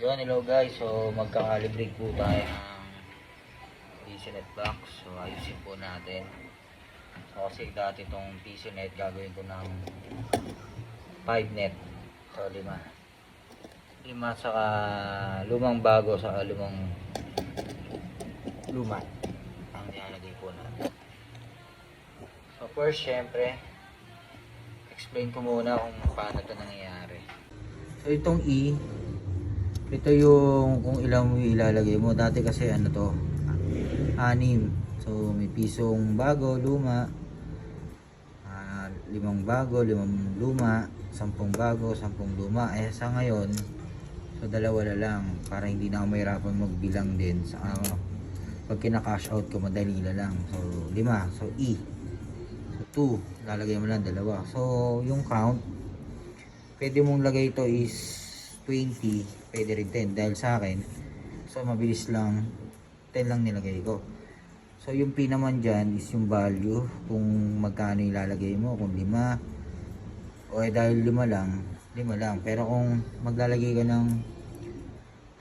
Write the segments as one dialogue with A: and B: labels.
A: Yun, hello guys. So, magkakalibrate po tayo ng PCNet box. So, ayusin po natin. So, kasi dati itong PCNet gagawin ko ng 5 net. So, 5 saka lumang bago saka lumang luma ang nilalagay po natin. So, first, syempre, explain ko muna kung paano ito nangyayari. So, itong ito yung kung ilang mo ilalagay mo. Dati kasi ano to, 6. So may pisong bago, luma, 5 bago, 5 luma, 10 bago, 10 luma. Sa ngayon, so dalawa na lang para hindi na ako mahirapan magbilang din sa pag kina-cash out ko, madali na lang. So 5, so so 2, lalagay mo lang dalawa. So yung count, pwede mong lagay ito is 20, pwede rin 10 dahil sa akin, so mabilis lang, 10 lang nilagay ko. So yung P naman dyan is yung value, kung magkano ilalagay mo, kung 5 o dahil 5 lang, pero kung maglalagay ka ng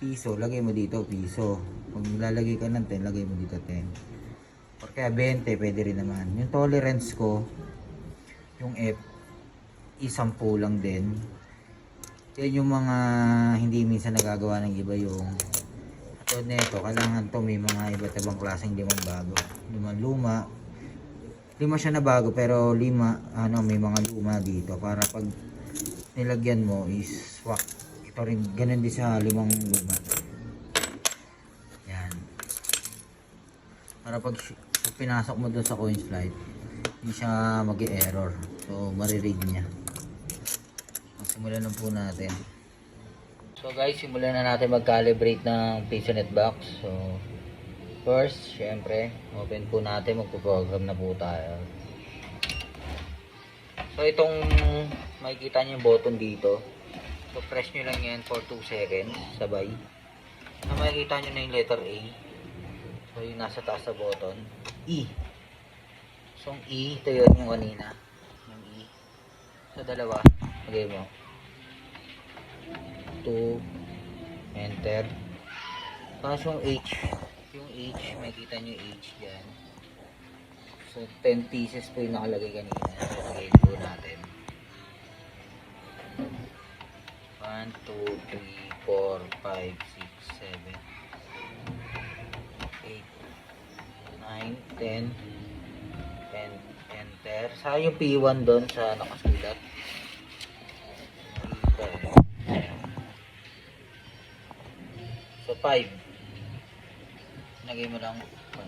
A: piso, lagay mo dito piso. Kung maglalagay ka ng 10, lagay mo dito 10 or kaya 20, pwede rin naman. Yung tolerance ko, yung F is 10 lang din. Yan yung mga hindi minsan nagagawa ng iba. Yung katulad nito, kailangan to may mga iba't ibang klaseng limang bago, limang luma, 5 siya na bago pero 5 may mga luma dito para pag nilagyan mo is swak. Ito rin ganun din sa 5 luma. Yan, para pag pinasok mo doon sa coin slide, hindi siya mag-error, so mariread niya. Simulan na po natin. So guys, simulan na natin mag-calibrate ng PCNet box. So first, syempre, open po natin, magpo-program na po tayo. So itong makikita nyo yung button dito. So press nyo lang yan for 2 seconds sabay. So makikita nyo na yung letter A. So yung nasa taas sa button, E. So yung E, ito yun yung kanina, yung E. So dalawa, lagay mo 2, enter. Tapos yung H, makikita nyo yung H dyan. So 10 pieces po yung nakalagay kanina. So lagay po natin 1, 2, 3, 4, 5, 6, 7, 8, 9, 10, enter. Sa yung P1 doon sa nakasulat. So 5. Lagay mo lang 5.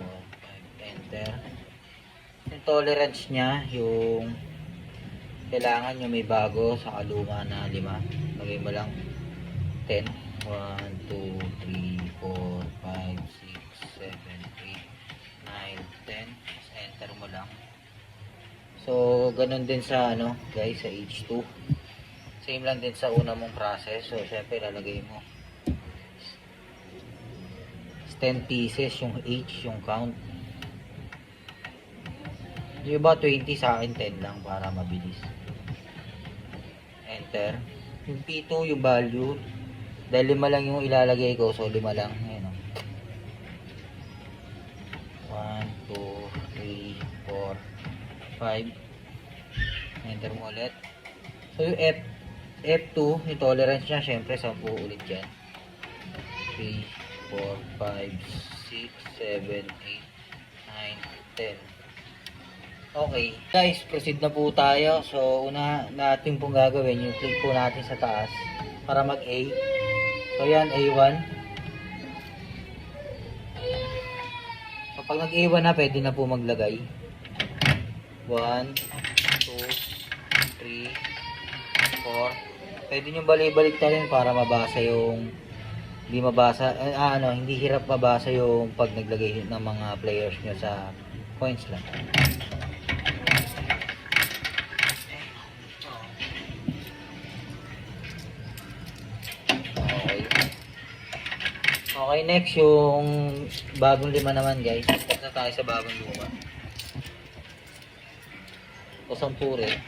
A: 4, 5, enter. Yung tolerance niya, yung kailangan nyo may bago sa kaluma na 5. Lagay mo lang 10. 1, 2, 3, 4, 5, 6, 7, 8, 9, 10. Enter mo lang. So ganun din sa guys, sa H2. Same lang din sa una mong process. So syempre lalagay mo 10 pieces yung H, yung count. Yung iba 20, sa akin 10 lang para mabilis. Enter. Yung P2, yung value, dahil 5 lang yung ilalagay ko, so 5 lang. Ayan, 1, 2, 3, 4, 5. Enter mo ulit. So yung F2, yung tolerance niya, syempre 10 ulit yan. 3, 4, 5, 6, 7, 8, 9, 10. Okay. Guys, proceed na po tayo. So, una natin pong gagawin, yung click po natin sa taas para mag-A. So, yan, A1. So, pag nag-A1 na, pwede na po maglagay. 1, 2, 3, 4. Pwede nyo balik-balik na rin para mabasa yung hindi mabasa, hindi hirap mabasa yung pag naglagay ng mga players nyo sa coins lang. Okay, next yung bagong 5 naman guys. Start na tayo sa bagong luma. O 10 rin.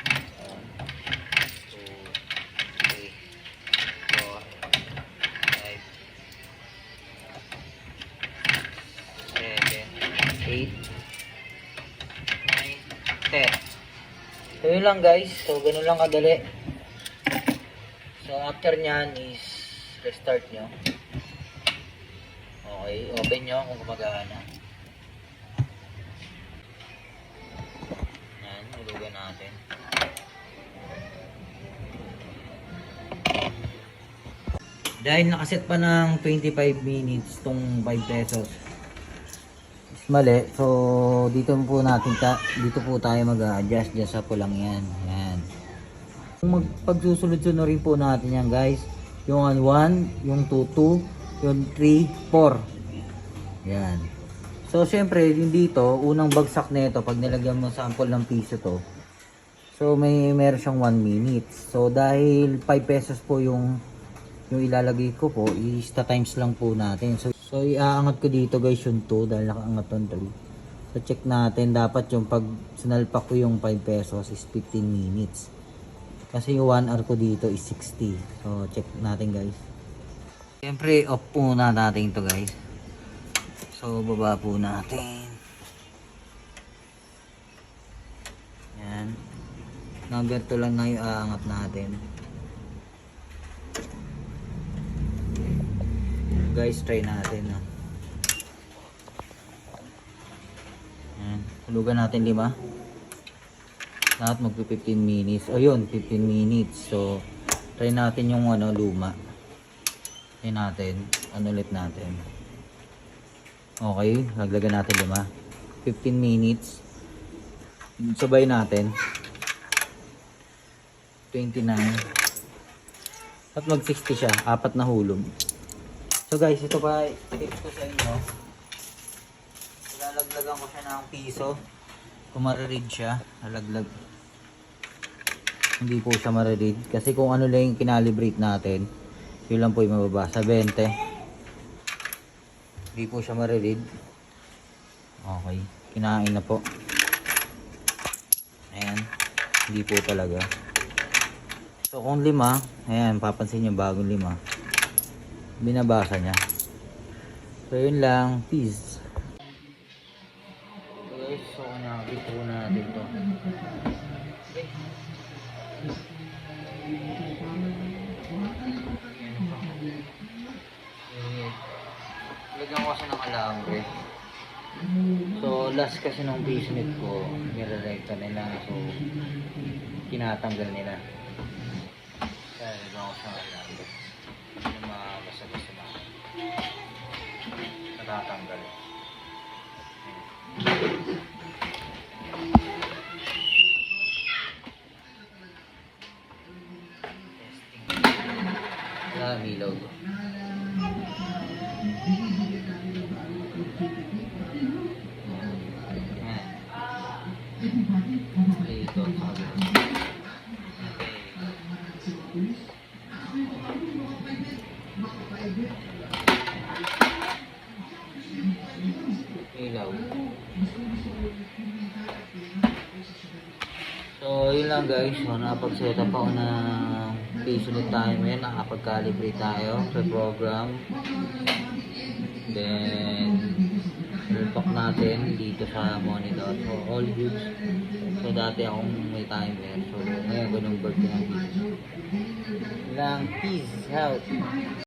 A: 10. So yun lang guys. So ganun lang kadali. So after nyan is restart nyo. Okay, open nyo kung gumagana. Yan, hulugan natin. Dahil nakaset pa ng 25 minutes tong 5 pesos. Is mali. So dito po natin dito po tayo mag-a-adjust dyan sa pulang yan. Yan. Pagsusunod-sunod rin po natin yan guys. Yung 1, yung 2, 2, yung 3, 4. Yan. So syempre yung dito, unang bagsak nito pag nilagyan mo sample ng piso to. So meron siyang 1 minute. So dahil 5 pesos po yung ilalagay ko po, times lang po natin. So iaangat ko dito guys yung 2 dahil nakaangat yung 3. So check natin, dapat yung pag sinalpak ko yung 5 pesos is 15 minutes. Kasi yung 1 hour ko dito is 60. So check natin guys. Siyempre off muna natin to guys. So baba po natin. Yan. Number 2 lang na yung aangat natin. Guys, try natin. No? Yan. Hulugan natin 5. Lahat magpi 15 minutes. O yun, 15 minutes. So, try natin yung luma. Try natin. Ulit natin. Okay, laglagan natin 5. 15 minutes. Sabay natin. 29. At mag 60 siya. 4 na hulog. So guys, ito pa tips ko sa inyo. Lalaglagan ko siya ng piso. Kung mariread siya, lalaglag. Hindi po siya mariread. Kasi kung ano lang yung kinalibrate natin, yun lang po yung mababasa. 20. Hindi po siya mariread. Okay. Kinain na po. Ayan. Hindi po talaga. So kung 5, ayan, papansin nyo bagong 5. Binabasa niya. So yun lang. Peace. So guys, so nakabit po natin to. Okay. Lagyan ko kasi ng alambre. So last kasi ng basement ko, nire-recta nila. So kinatanggal nila. Kaya lagyan ko sa alambre. Yung mga basa-basa na natatanggal. Testing. Wala milaw to. Okay, ito. Ilaw. So yun lang guys, so nakapag-set up ako ng basement timer, nakapag-calibrate tayo sa program. Then nilpak natin dito sa monitor. So all good. So dati akong may timer, so ngayon ganun birthday ng business lang. Peace out.